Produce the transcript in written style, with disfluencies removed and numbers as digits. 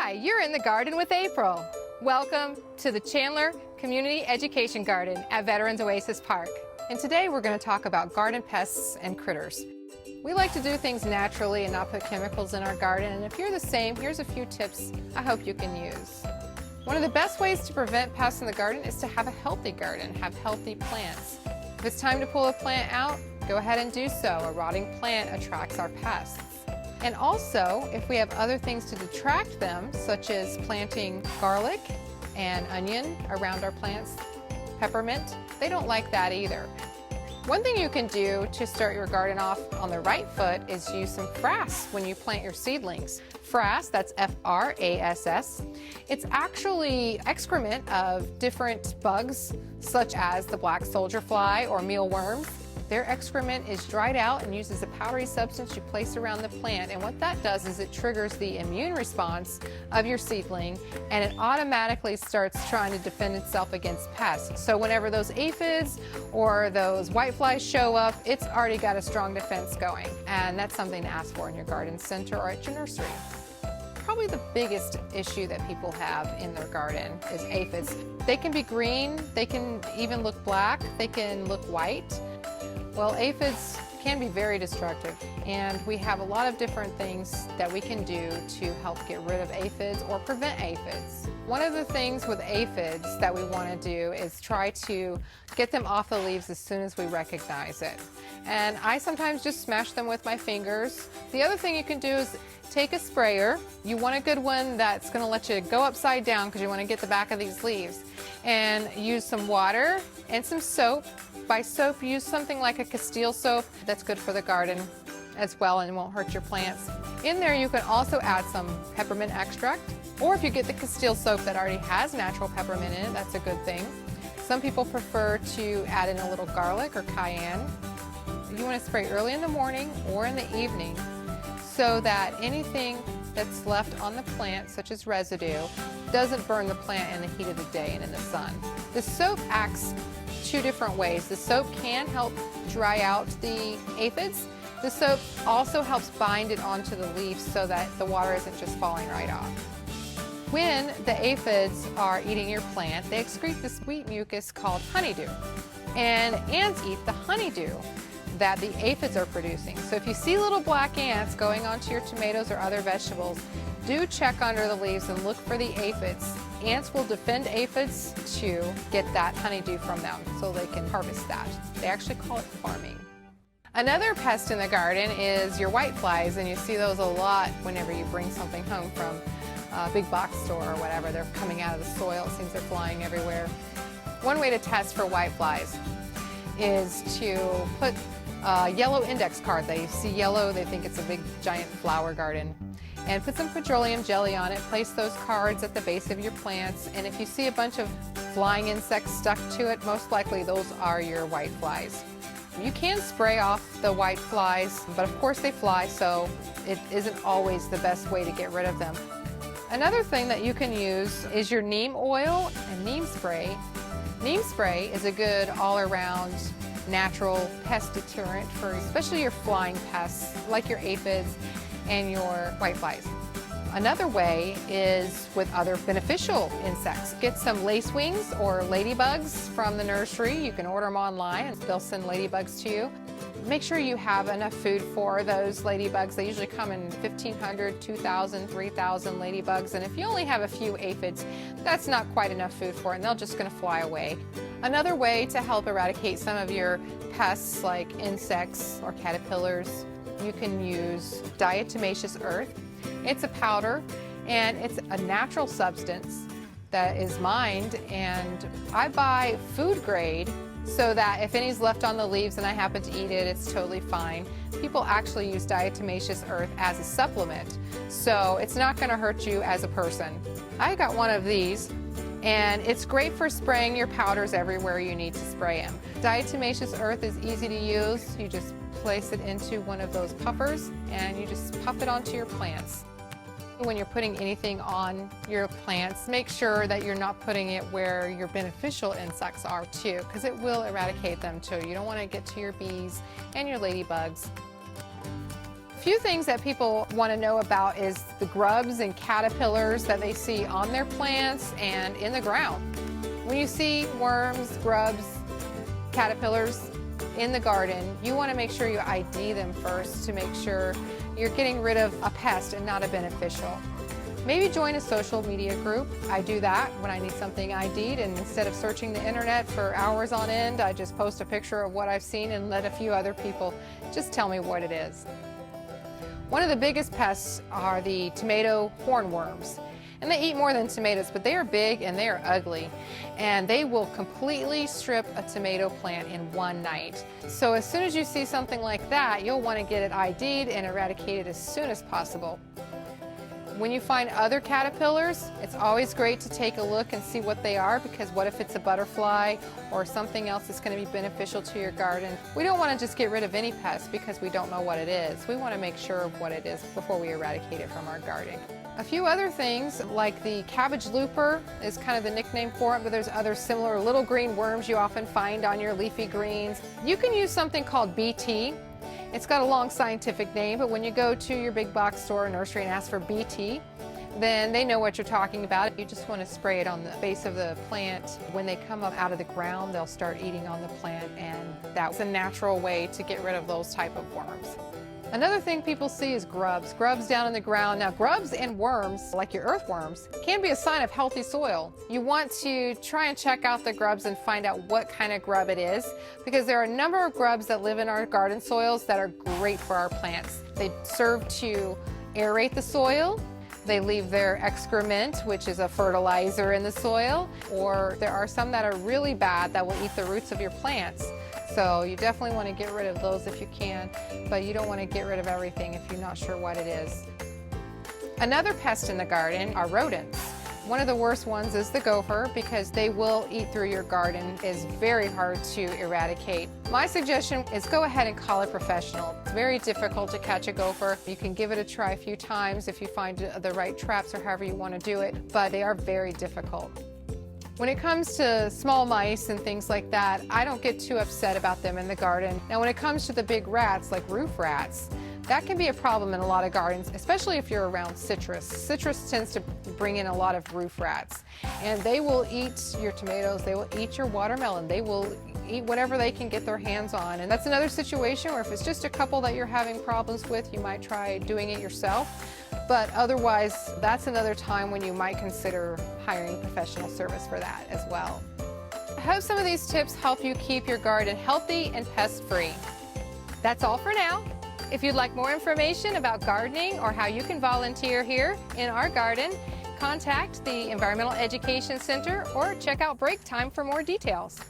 Hi, you're in the garden with April. Welcome to the Chandler Community Education Garden at Veterans Oasis Park. And today we're going to talk about garden pests and critters. We like to do things naturally and not put chemicals in our garden, and if you're the same, here's a few tips I hope you can use. One of the best ways to prevent pests in the garden is to have a healthy garden, have healthy plants. If it's time to pull a plant out, go ahead and do so. A rotting plant attracts our pests. And also, if we have other things to detract them, such as planting garlic and onion around our plants, peppermint, they don't like that either. One thing you can do to start your garden off on the right foot is use some frass when you plant your seedlings. Frass, that's F-R-A-S-S. It's actually excrement of different bugs, such as the black soldier fly or mealworms. Their excrement is dried out and used as a powdery substance you place around the plant, and what that does is it triggers the immune response of your seedling, and it automatically starts trying to defend itself against pests. So whenever those aphids or those whiteflies show up, it's already got a strong defense going, and that's something to ask for in your garden center or at your nursery. Probably the biggest issue that people have in their garden is aphids. They can be green, they can even look black, they can look white. Well, aphids can be very destructive, and we have a lot of different things that we can do to help get rid of aphids or prevent aphids. One of the things with aphids that we want to do is try to get them off the leaves as soon as we recognize it. And I sometimes just smash them with my fingers. The other thing you can do is take a sprayer. You want a good one that's going to let you go upside down because you want to get the back of these leaves. And use some water and some soap. By soap, use something like a Castile soap. That's good for the garden as well and won't hurt your plants. In there you can also add some peppermint extract, or if you get the Castile soap that already has natural peppermint in it, that's a good thing. Some people prefer to add in a little garlic or cayenne. You want to spray early in the morning or in the evening so that anything that's left on the plant, such as residue, doesn't burn the plant in the heat of the day and in the sun. The soap acts two different ways. The soap can help dry out the aphids. The soap also helps bind it onto the leaves so that the water isn't just falling right off. When the aphids are eating your plant, they excrete this sweet mucus called honeydew. And ants eat the honeydew that the aphids are producing. So if you see little black ants going onto your tomatoes or other vegetables, do check under the leaves and look for the aphids. Ants will defend aphids to get that honeydew from them so they can harvest that. They actually call it farming. Another pest in the garden is your whiteflies, and you see those a lot whenever you bring something home from a big box store or whatever. They're coming out of the soil. It seems they're flying everywhere. One way to test for whiteflies is to put a yellow index card. They see yellow, they think it's a big giant flower garden. And put some petroleum jelly on it, place those cards at the base of your plants, and if you see a bunch of flying insects stuck to it, most likely those are your whiteflies. You can spray off the whiteflies, but of course they fly, so it isn't always the best way to get rid of them. Another thing that you can use is your neem oil and neem spray. Neem spray is a good all-around natural pest deterrent for especially your flying pests like your aphids and your whiteflies. Another way is with other beneficial insects. Get some lacewings or ladybugs from the nursery. You can order them online and they'll send ladybugs to you. Make sure you have enough food for those ladybugs. They usually come in 1,500, 2,000, 3,000 ladybugs, and if you only have a few aphids, that's not quite enough food for it, and they're just going to fly away. Another way to help eradicate some of your pests like insects or caterpillars, you can use diatomaceous earth. It's a powder and it's a natural substance that is mined, and I buy food grade so that if any's left on the leaves and I happen to eat it, it's totally fine. People actually use diatomaceous earth as a supplement, so it's not going to hurt you as a person. I got one of these, and it's great for spraying your powders everywhere you need to spray them. Diatomaceous earth is easy to use. You just place it into one of those puffers and you just puff it onto your plants. When you're putting anything on your plants, make sure that you're not putting it where your beneficial insects are too, because it will eradicate them too. You don't want to get to your bees and your ladybugs. few things that people want to know about is the grubs and caterpillars that they see on their plants and in the ground. When you see worms, grubs, caterpillars in the garden, you want to make sure you ID them first to make sure you're getting rid of a pest and not a beneficial. Maybe join a social media group. I do that when I need something ID'd, and instead of searching the internet for hours on end, I just post a picture of what I've seen and let a few other people just tell me what it is. One of the biggest pests are the tomato hornworms. And they eat more than tomatoes, but they are big and they are ugly. And they will completely strip a tomato plant in one night. So as soon as you see something like that, you'll want to get it ID'd and eradicated as soon as possible. When you find other caterpillars, it's always great to take a look and see what they are, because what if it's a butterfly or something else that's going to be beneficial to your garden? We don't want to just get rid of any pest because we don't know what it is. We want to make sure of what it is before we eradicate it from our garden. A few other things, like the cabbage looper is kind of the nickname for it, but there's other similar little green worms you often find on your leafy greens. You can use something called BT. It's got a long scientific name, but when you go to your big box store or nursery and ask for BT, then they know what you're talking about. You just want to spray it on the base of the plant. When they come up out of the ground, they'll start eating on the plant, and that's a natural way to get rid of those type of worms. Another thing people see is grubs. Grubs down in the ground. Now, grubs and worms, like your earthworms, can be a sign of healthy soil. You want to try and check out the grubs and find out what kind of grub it is, because there are a number of grubs that live in our garden soils that are great for our plants. They serve to aerate the soil. They leave their excrement, which is a fertilizer in the soil, or there are some that are really bad that will eat the roots of your plants. So you definitely want to get rid of those if you can, but you don't want to get rid of everything if you're not sure what it is. Another pest in the garden are rodents. One of the worst ones is the gopher, because they will eat through your garden. It's very hard to eradicate. My suggestion is go ahead and call a professional. It's very difficult to catch a gopher. You can give it a try a few times if you find the right traps or however you want to do it, but they are very difficult. When it comes to small mice and things like that, I don't get too upset about them in the garden. Now, when it comes to the big rats, like roof rats, that can be a problem in a lot of gardens, especially if you're around citrus. Citrus tends to bring in a lot of roof rats, and they will eat your tomatoes, they will eat your watermelon, they will eat whatever they can get their hands on. And that's another situation where if it's just a couple that you're having problems with, you might try doing it yourself. But otherwise, that's another time when you might consider hiring professional service for that as well. I hope some of these tips help you keep your garden healthy and pest-free. That's all for now. If you'd like more information about gardening or how you can volunteer here in our garden, contact the Environmental Education Center or check out Break Time for more details.